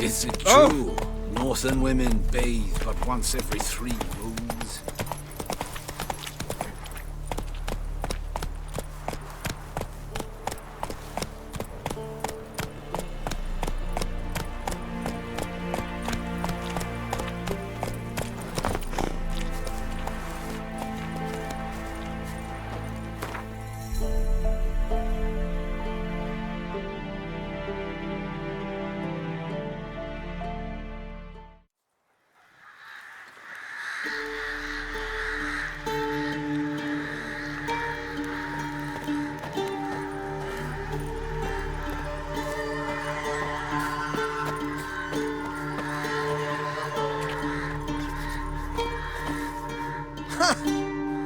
Is it true? Northern women bathe but once every 3 moons.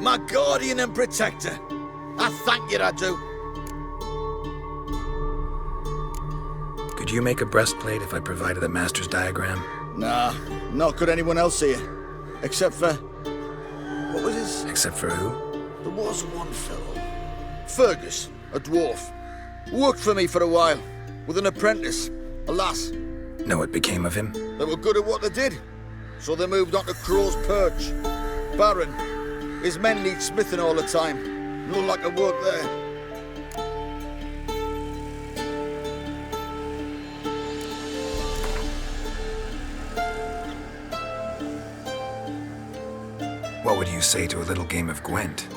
My guardian and protector. I thank you, I do. Could you make a breastplate if I provided a master's diagram? Nah, not could anyone else here. Except for... what was his... Except for who? There was one fellow. Fergus, a dwarf. Worked for me for a while, with an apprentice, a lass. Know what became of him? They were good at what they did, so they moved on to Crow's Perch. Baron. His men need smithing all the time. Look like I work there. What would you say to a little game of Gwent?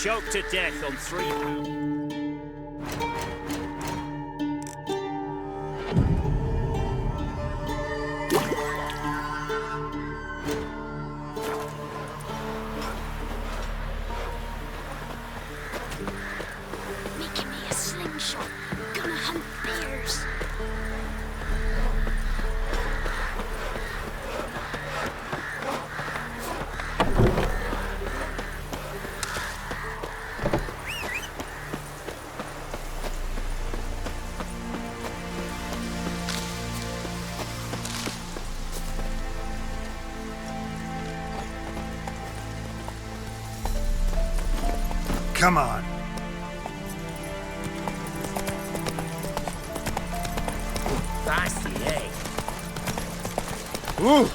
choked to death on £3. Making me a slingshot. Gonna hunt bears. Come on. Nasty, eh? Ooh.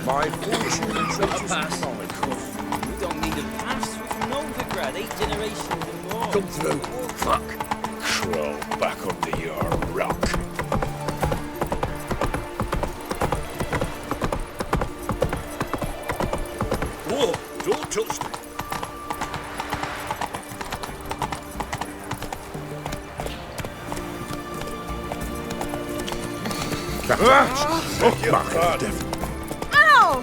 My fortune is A pass. We don't need a pass. We've known the grad 8 generations and more. come through. Fuck. Crawl back under your rock. Whoa, don't touch me. Ow!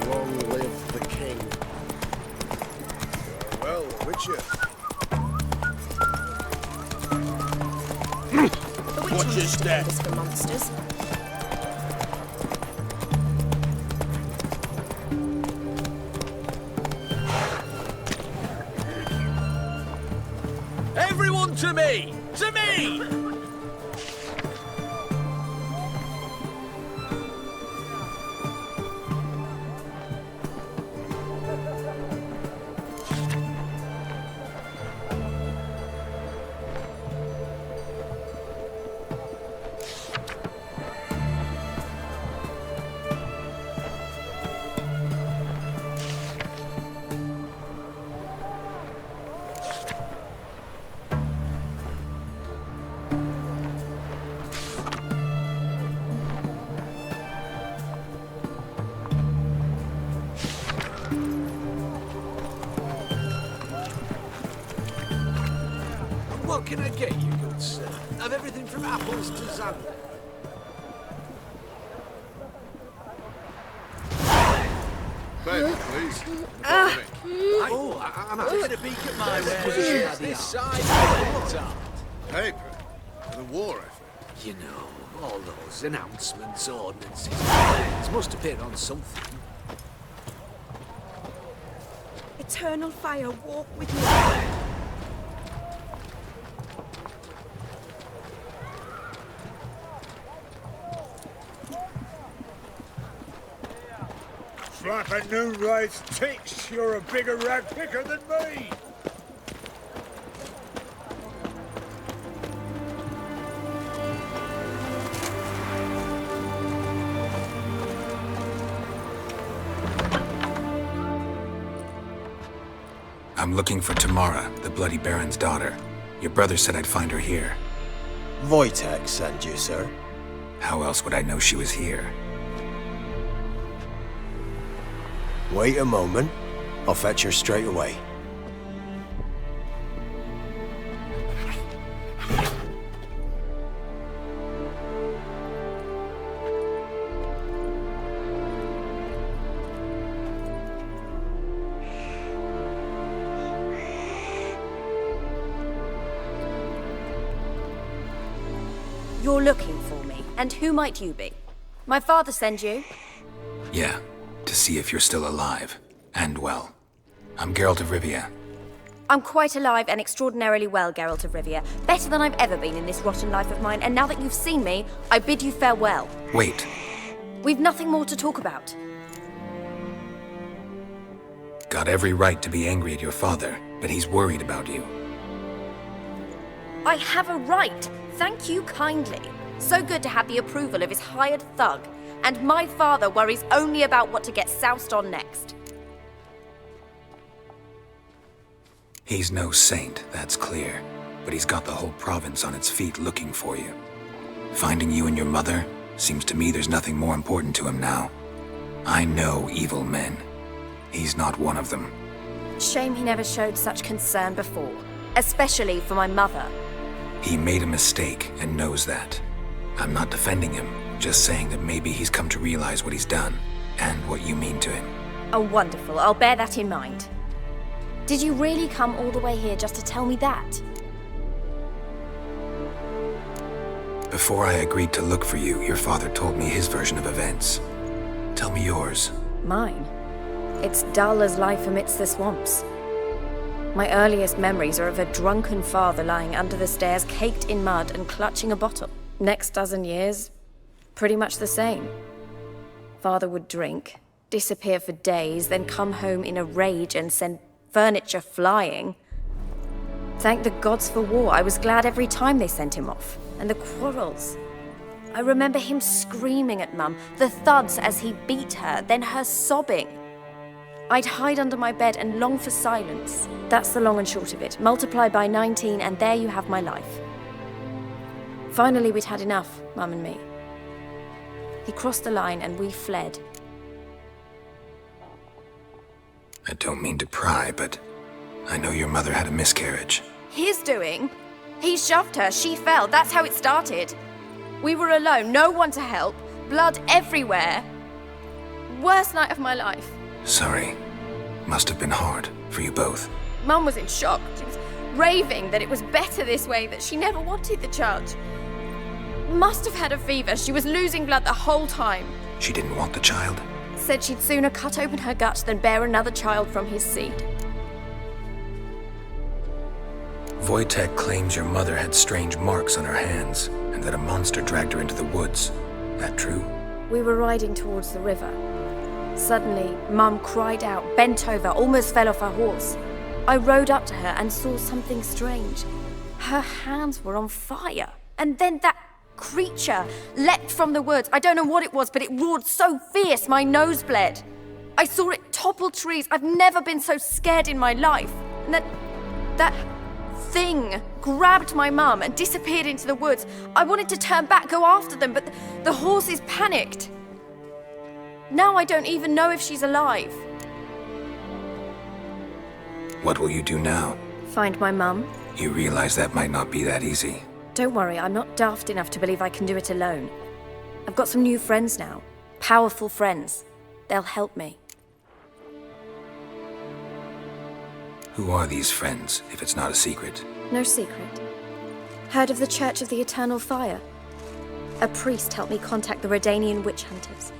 Long live the king. Well, Witcher. What is that? For monsters. Everyone to me! To me! What can I get you, good sir? I've everything from apples to xanthan. Ben, please. I'm having a peek at my wares. This side. Paper. For the war effort. You know, all those announcements, ordinances, plans must appear on something. Eternal fire, walk with me. Flapping new rights ticks, you're a bigger rag picker than me. I'm looking for Tamara, the Bloody Baron's daughter. Your brother said I'd find her here. Wojtek sent you, sir. How else would I know she was here? Wait a moment. I'll fetch her straight away. You're looking for me, and who might you be? My father send you? Yeah, to see if you're still alive. And well. I'm Geralt of Rivia. I'm quite alive and extraordinarily well, Geralt of Rivia. Better than I've ever been in this rotten life of mine, and now that you've seen me, I bid you farewell. Wait. We've nothing more to talk about. Got every right to be angry at your father, but he's worried about you. I have a right. Thank you kindly. So good to have the approval of his hired thug. And my father worries only about what to get soused on next. He's no saint, that's clear. but he's got the whole province on its feet looking for you. Finding you and your mother, seems to me there's nothing more important to him now. I know evil men. He's not one of them. Shame he never showed such concern before, especially for my mother. He made a mistake and knows that. I'm not defending him, just saying that maybe he's come to realize what he's done, and what you mean to him. Oh, wonderful. I'll bear that in mind. Did you really come all the way here just to tell me that? Before I agreed to look for you, your father told me his version of events. Tell me yours. Mine? It's dull as life amidst the swamps. My earliest memories are of a drunken father lying under the stairs, caked in mud and clutching a bottle. Next dozen years, pretty much the same. Father would drink, disappear for days, then come home in a rage and send furniture flying. Thank the gods for war. I was glad every time they sent him off. And the quarrels. I remember him screaming at Mum, the thuds as he beat her, then her sobbing. I'd hide under my bed and long for silence. That's the long and short of it. Multiply by 19 and there you have my life. Finally, we'd had enough, Mum and me. He crossed the line and we fled. I don't mean to pry, but I know your mother had a miscarriage. His doing? He shoved her, she fell, that's how it started. We were alone, no one to help, blood everywhere. Worst night of my life. Sorry. Must have been hard for you both. Mum was in shock. She was raving that it was better this way, that she never wanted the child. Must have had a fever, she was losing blood the whole time. She didn't want the child? Said she'd sooner cut open her gut than bear another child from his seed. Wojtek claims your mother had strange marks on her hands, and that a monster dragged her into the woods. That true? We were riding towards the river. Suddenly, Mum cried out, bent over, almost fell off her horse. I rode up to her and saw something strange. Her hands were on fire. And then that creature leapt from the woods. I don't know what it was, but it roared so fierce my nose bled. I saw it topple trees. I've never been so scared in my life. And that thing grabbed my mum and disappeared into the woods. I wanted to turn back, go after them, but the horses panicked. Now I don't even know if she's alive. What will you do now? Find my mum. You realize that might not be that easy. Don't worry, I'm not daft enough to believe I can do it alone. I've got some new friends now. Powerful friends. They'll help me. Who are these friends, if it's not a secret? No secret. Heard of the Church of the Eternal Fire? A priest helped me contact the Redanian witch hunters.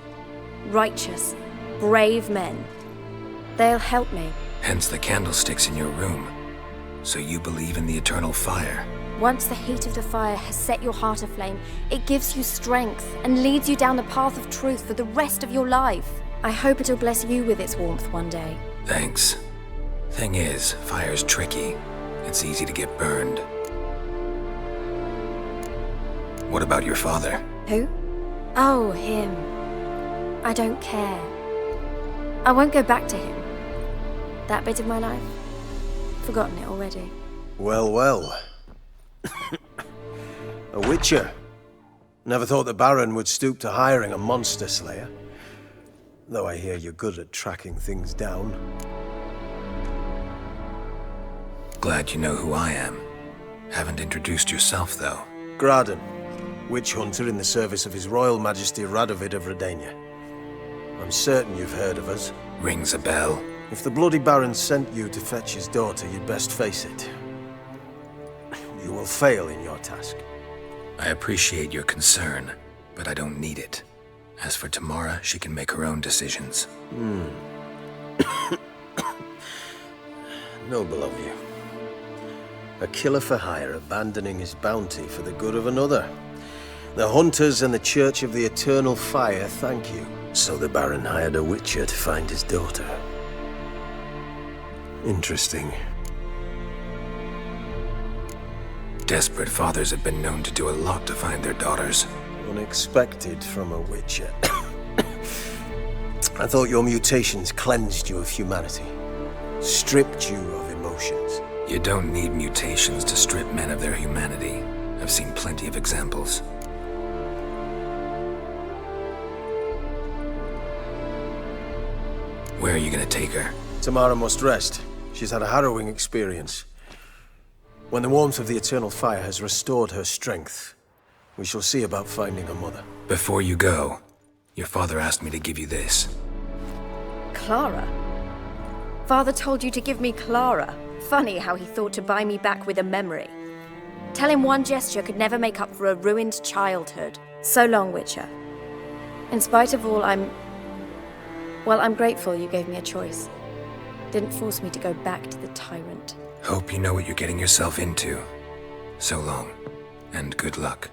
Righteous, brave men. They'll help me. Hence the candlesticks in your room. So you believe in the eternal fire? Once the heat of the fire has set your heart aflame, it gives you strength and leads you down the path of truth for the rest of your life. I hope it'll bless you with its warmth one day. Thanks. Thing is, fire's tricky. It's easy to get burned. What about your father? Who? Oh, him. I don't care. I won't go back to him. That bit of my life? Forgotten it already. Well, well. A witcher. Never thought the Baron would stoop to hiring a monster slayer. Though I hear you're good at tracking things down. Glad you know who I am. Haven't introduced yourself, though. Graden, witch hunter in the service of His Royal Majesty Radovid of Redania. I'm certain you've heard of us. Rings a bell. If the bloody Baron sent you to fetch his daughter, you'd best face it. You will fail in your task. I appreciate your concern, but I don't need it. As for Tamara, she can make her own decisions. Noble of you. A killer for hire abandoning his bounty for the good of another. The hunters and the Church of the Eternal Fire thank you. So the Baron hired a witcher to find his daughter. Interesting. Desperate fathers have been known to do a lot to find their daughters. Unexpected from a witcher. I thought your mutations cleansed you of humanity. Stripped you of emotions. You don't need mutations to strip men of their humanity. I've seen plenty of examples. Where are you gonna take her? Tamara must rest. She's had a harrowing experience. When the warmth of the eternal fire has restored her strength, we shall see about finding her mother. Before you go, your father asked me to give you this. Clara? Father told you to give me Clara. Funny how he thought to buy me back with a memory. Tell him one gesture could never make up for a ruined childhood. So long, Witcher. In spite of all, I'm grateful you gave me a choice. Didn't force me to go back to the tyrant. Hope you know what you're getting yourself into. So long, and good luck.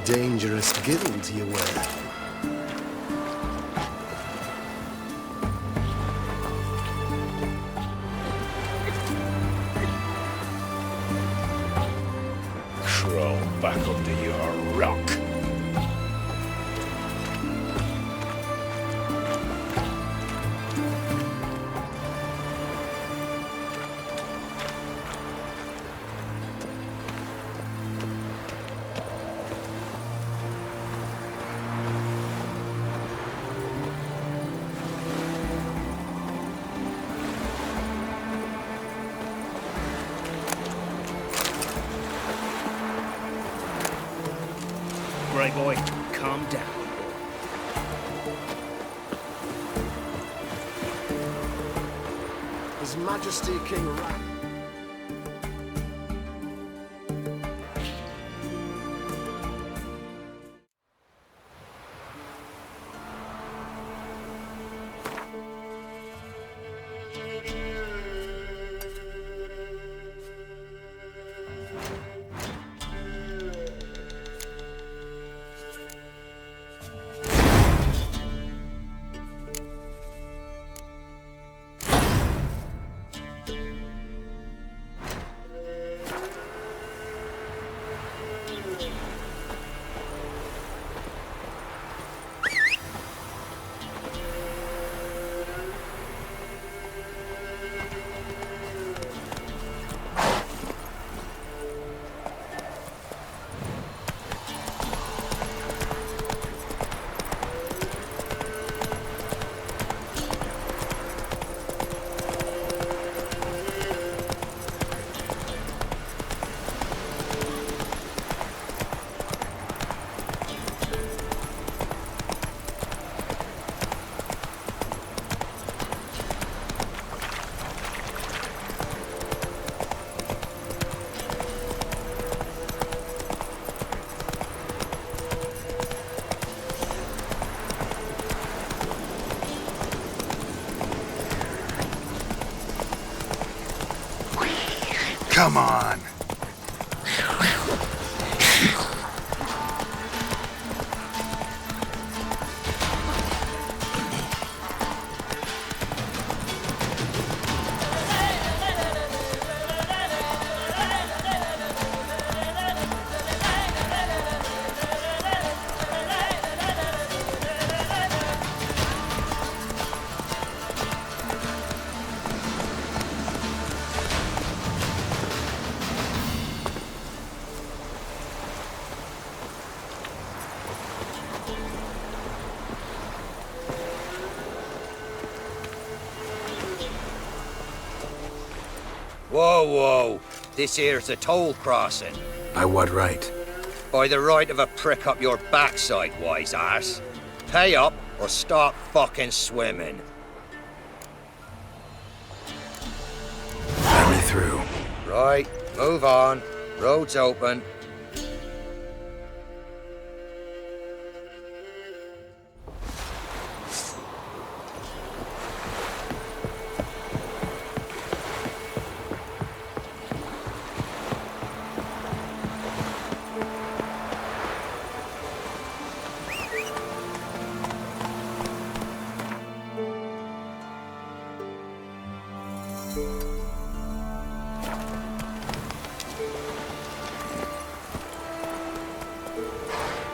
dangerous guild you wear. Crawl back under your rock. Right, boy, calm down. His Majesty King Rat. Come on. Whoa, whoa. This here's a toll crossing. By what right? By the right of a prick up your backside, wise ass. Pay up or stop fucking swimming. Let me through. Right, move on. Road's open.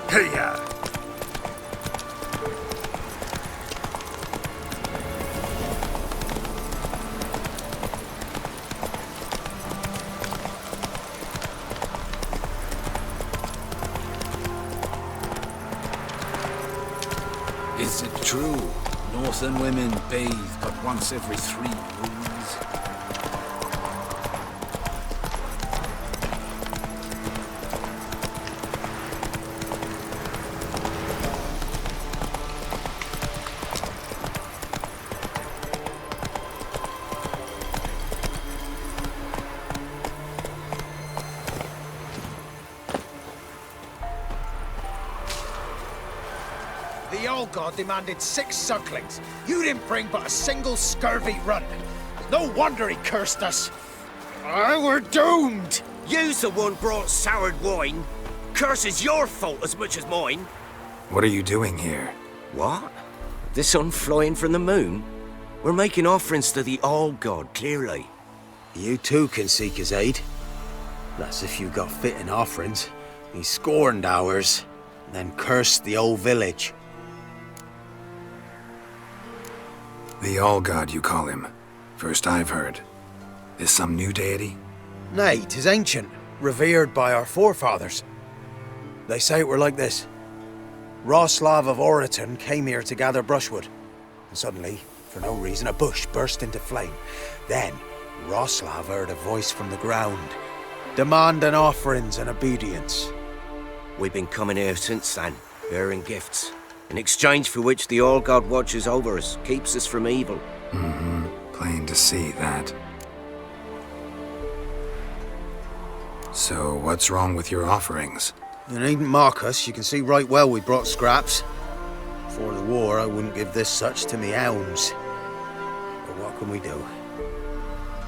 Hey-ya! Is it true? Northern women bathe but once every 3 moons. The old god demanded 6 sucklings. You didn't bring but a single scurvy runt. No wonder he cursed us. We're doomed! You's the one brought soured wine. curse is your fault as much as mine. What are you doing here? What? The sun flying from the moon? We're making offerings to the All-God, clearly. You too can seek his aid. That's if you got fitting offerings. He scorned ours, then cursed the old village. The All-God, you call him. First I've heard. Is some new deity? Nay, 'tis ancient, revered by our forefathers. They say it were like this. Roslav of Oreton came here to gather brushwood, and suddenly, for no reason, a bush burst into flame. Then, Roslav heard a voice from the ground, demanding offerings and obedience. We've been coming here since then, bearing gifts, in exchange for which the All-God watches over us, keeps us from evil. Mm-hmm. Plain to see that. So, what's wrong with your offerings? You needn't mock us. You can see right well we brought scraps. Before the war, I wouldn't give this such to me hounds. But what can we do?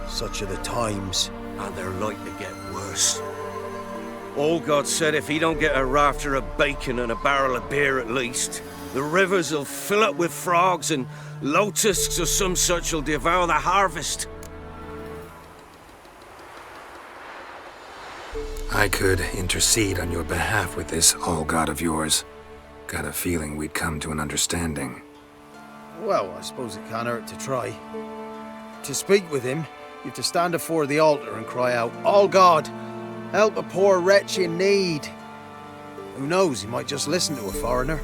Such are the times. And they're like to get worse. All-God said if he don't get a rafter of bacon and a barrel of beer at least, the rivers will fill up with frogs and locusts or some such will devour the harvest. I could intercede on your behalf with this All-God of yours. Got a feeling we'd come to an understanding. Well, I suppose it can't hurt to try. To speak with him, you have to stand before the altar and cry out, "All God, help a poor wretch in need." Who knows, he might just listen to a foreigner.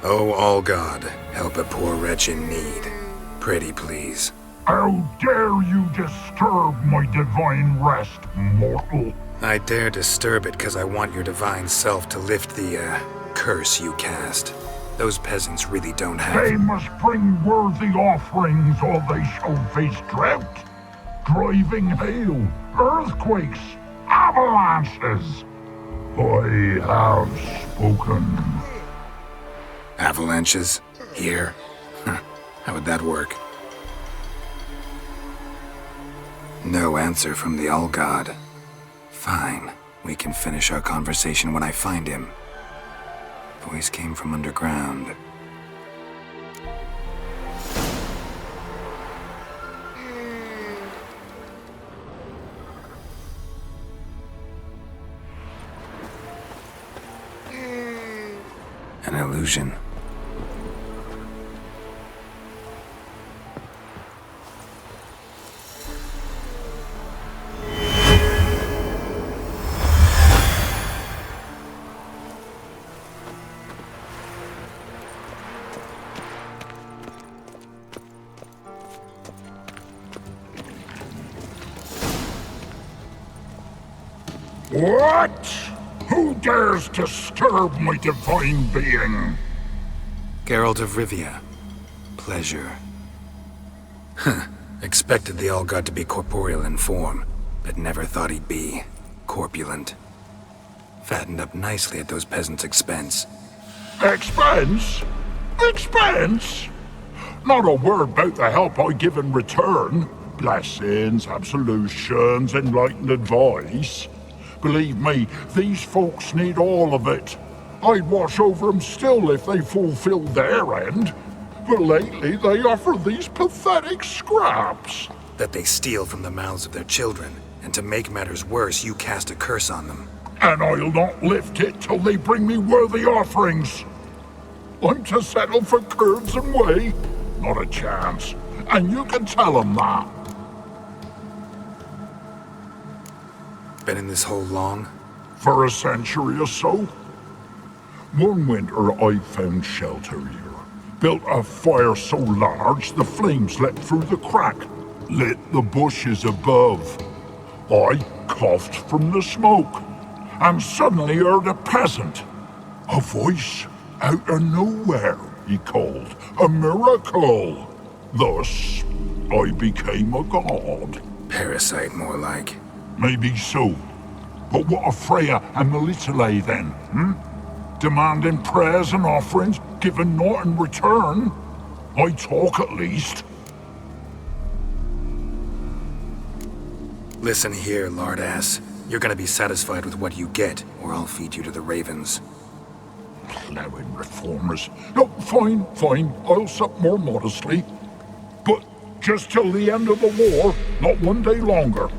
Oh, All-God, help a poor wretch in need. Pretty please. How dare you disturb my divine rest, mortal? I dare disturb it because I want your divine self to lift the, curse you cast. Those peasants really don't have... They must bring worthy offerings or they shall face drought, driving hail, earthquakes, avalanches. I have spoken. Avalanches? Here? How would that work? No answer from the All-God. Fine. We can finish our conversation when I find him. Voice came from underground. An illusion. What? Who dares disturb my divine being? Geralt of Rivia. Pleasure. Expected the All-God to be corporeal in form, but never thought he'd be corpulent. Fattened up nicely at those peasants' expense. Expense? Expense? Not a word about the help I give in return. Blessings, absolutions, enlightened advice. Believe me, these folks need all of it. I'd watch over them still if they fulfilled their end. But lately they offer these pathetic scraps. That they steal from the mouths of their children, and to make matters worse, you cast a curse on them. And I'll not lift it till they bring me worthy offerings. I'm to settle for curds and whey? Not a chance. And you can tell them that. Been in this hole long? For a century or so. One winter I found shelter here. Built a fire so large the flames leapt through the crack, lit the bushes above. I coughed from the smoke, and suddenly heard a peasant. A voice out of nowhere, he called. A miracle. Thus, I became a god. Parasite, more like. Maybe so. But what of Freya and Melitele then, Demanding prayers and offerings, given naught in return? I talk at least. Listen here, lardass. You're gonna be satisfied with what you get, or I'll feed you to the ravens. Plowing reformers. No, fine, fine. I'll sup more modestly. But just till the end of the war, not one day longer.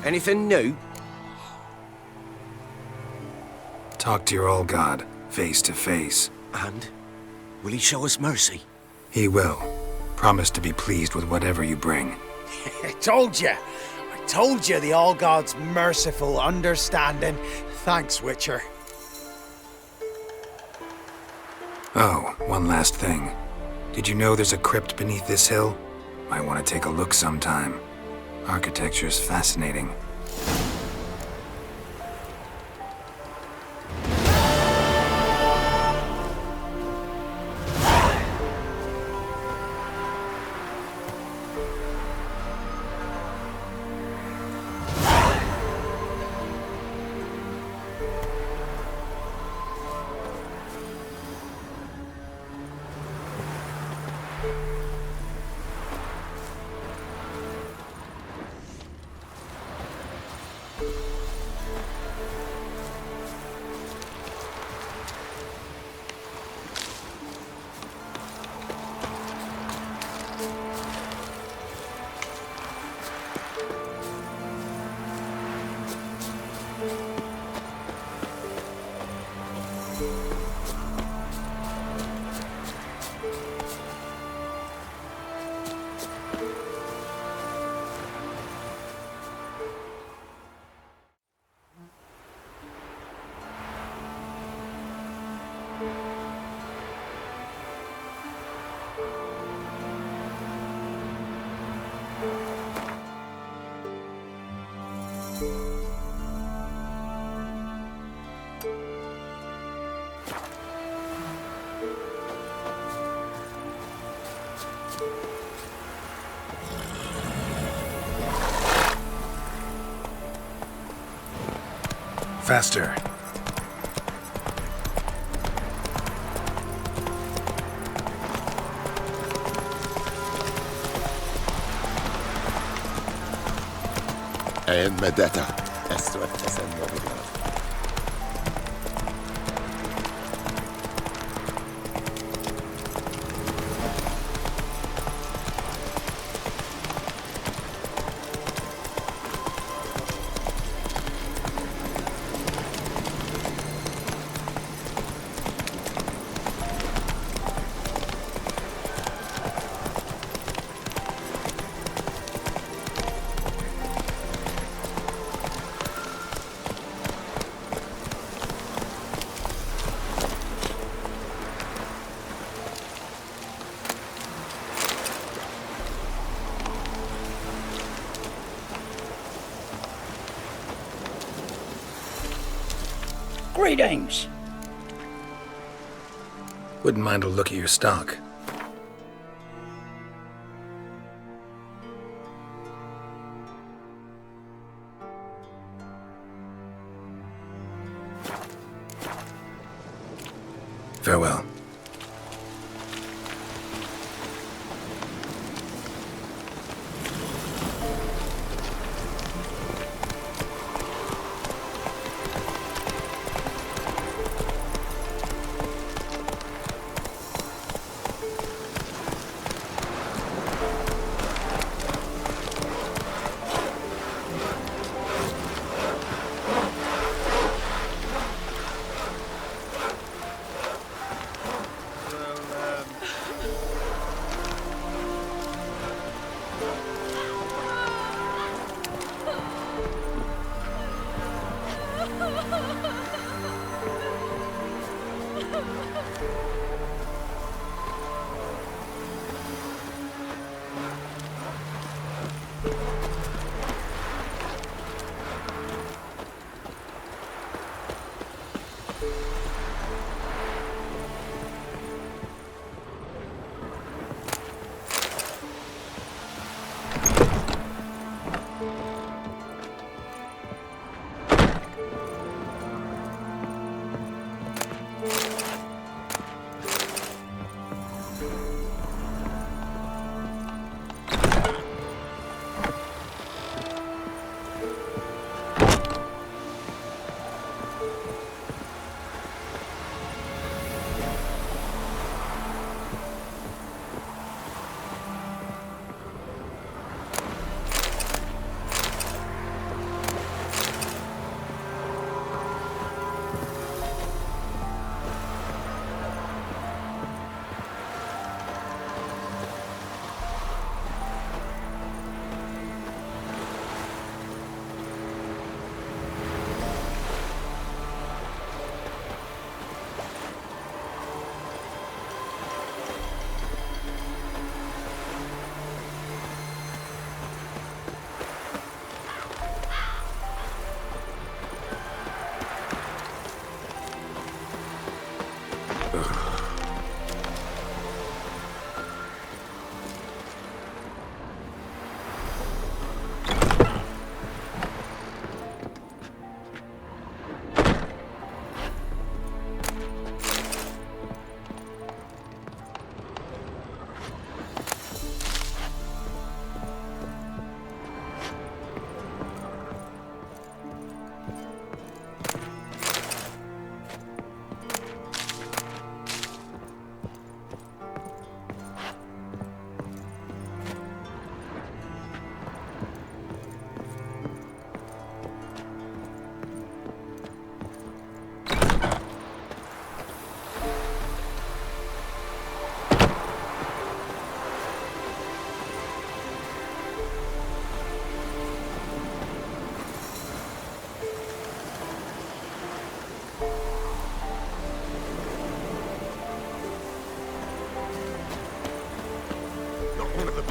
Anything new? Talk to your old god, face to face. And? Will he show us mercy? He will. Promise to be pleased with whatever you bring. I told you the All God's merciful, understanding. Thanks, Witcher. Oh, one last thing. Did you know there's a crypt beneath this hill? Might want to take a look sometime. Architecture's fascinating. Faster. Medeta. Esto es el movilidad. Greetings. Wouldn't mind a look at your stock. Farewell.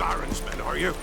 Baron's men, are you?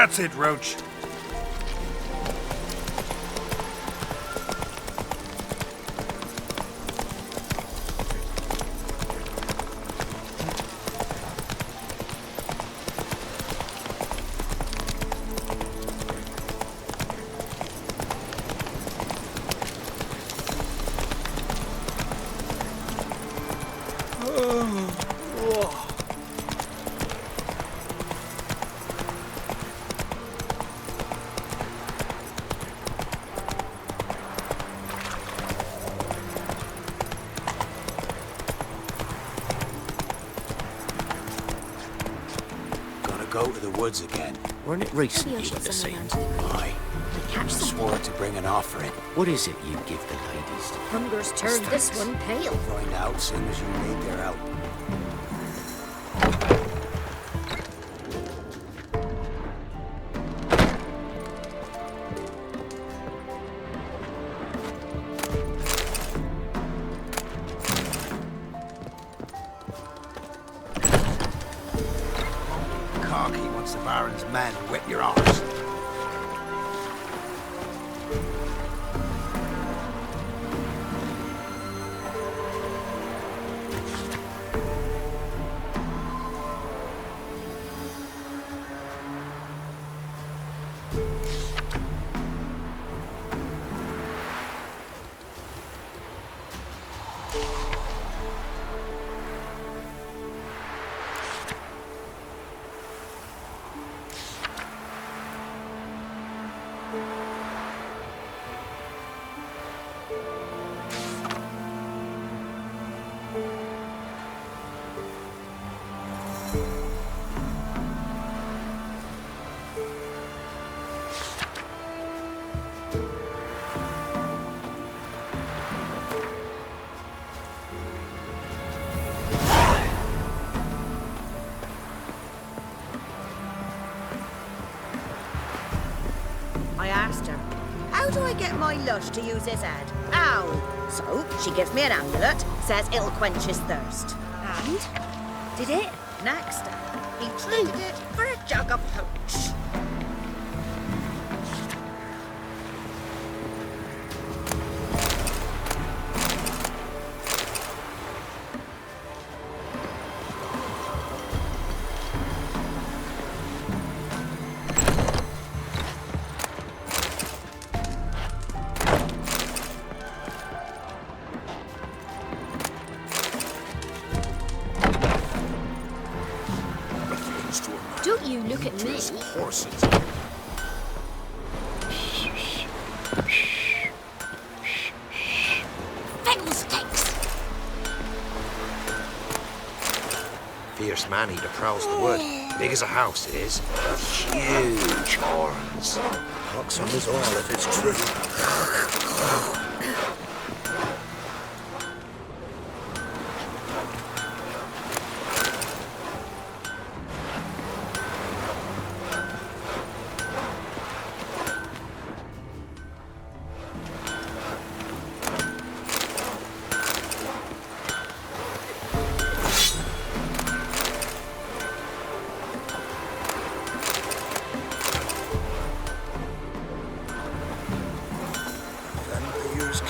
That's it, Roach. Go to the woods again. Weren't it recent you were the same? Aye. I swore to bring an offering. What is it you give the ladies? Hunger's turned this one pale. Find out soon as you need their help. The Baron's men whip your arse. I asked her, how do I get my lush to use his head? How? So, she gives me an amulet, says it'll quench his thirst. And? Did it? Next, he traded it for a jug of hooch. Don't you look at me. Horses. Fiddlesticks! Fierce man he prowls the wood. Big as a house it is. Huge horns. Pox on us all if it's true.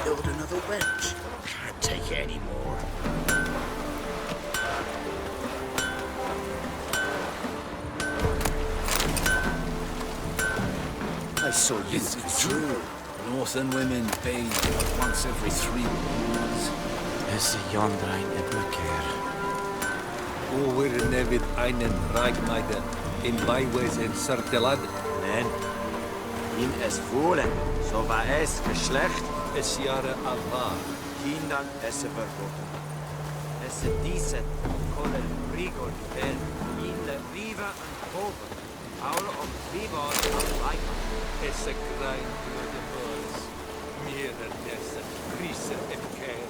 Killed another wench. Can't take it anymore. I saw you. It's true. Northern women bathe but once every 3 years. Es yonder ein Eberkehr. We're nevid einen Reigmeiden in Beiwes in Sertelad. Nein. In es wohlen, so war es Geschlecht. Es Jahre Avar. Kindern es verboten. Es diese Kohle Rigor Ben in der Riva und Hoven. Paul und Riva am Leib. Es grein durch de Burs. Mir des Krise im Kehr.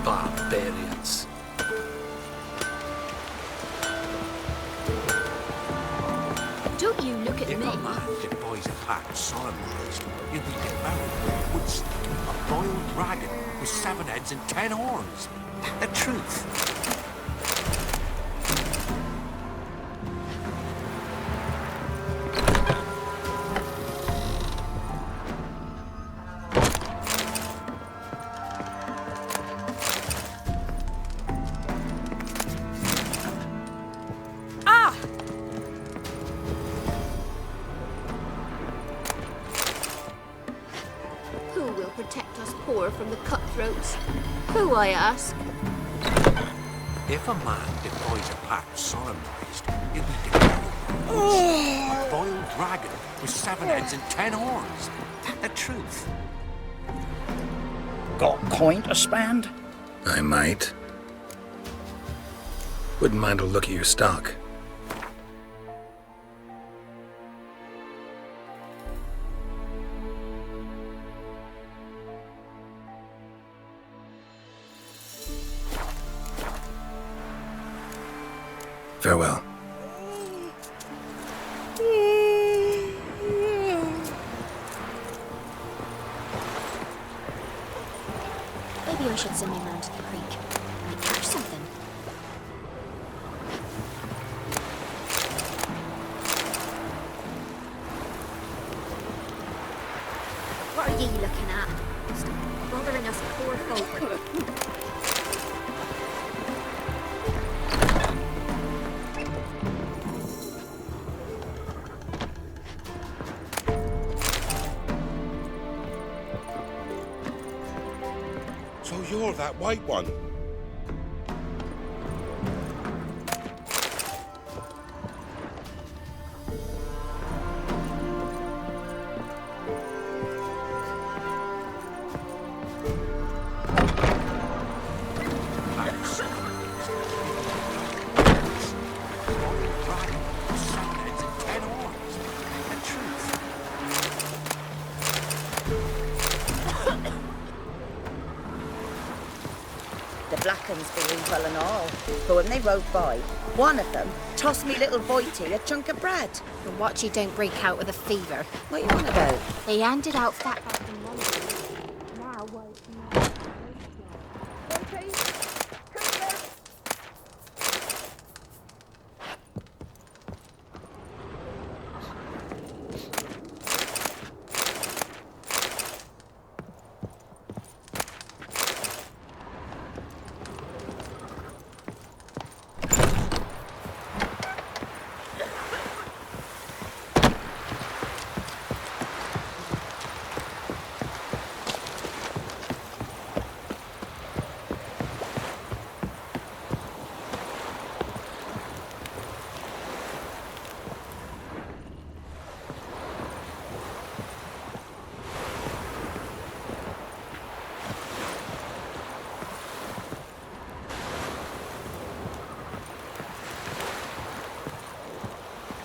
Barbarians. Don't you look at me. The boys pact solemnized, you'd be devoured, wouldst a boiled dragon with 7 heads and 10 horns. The truth. From the cutthroats. Who, I ask? If a man defies a pact solemnized, he'll be devoured. A boiled dragon with 7 heads and 10 horns. The truth. Got coin to spend? I might. Wouldn't mind a look at your stock. Farewell. Maybe I should send me round to the creek. Might catch something. What are ye looking at? Stop bothering us poor folk. You're that white one. Well and all, but when they rode by, one of them tossed me little Voighty a chunk of bread. And watch you don't break out with a fever. What you on about? They handed out fat back in London. Now what?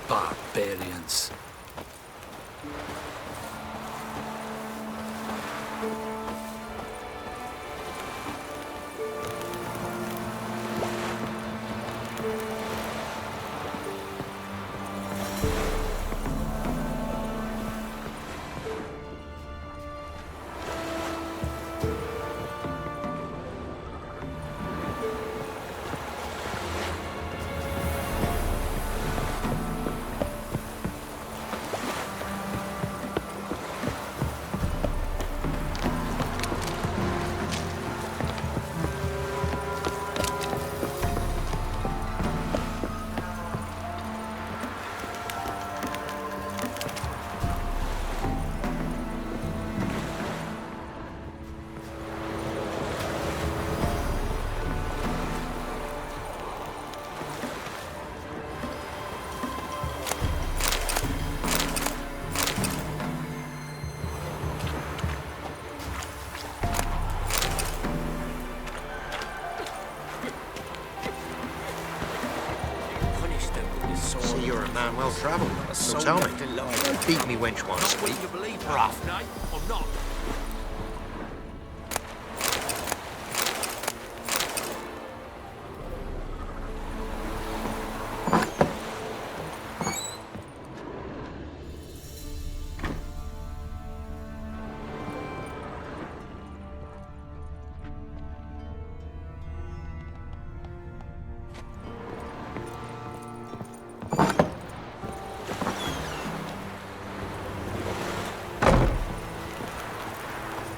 Barbarians. man well travelled. So tell me, you beat me wench once a week. You believe rough night or not?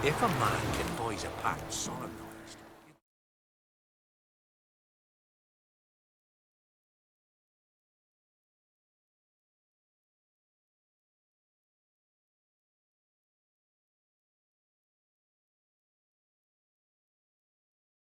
If a man defies a pact solemnized,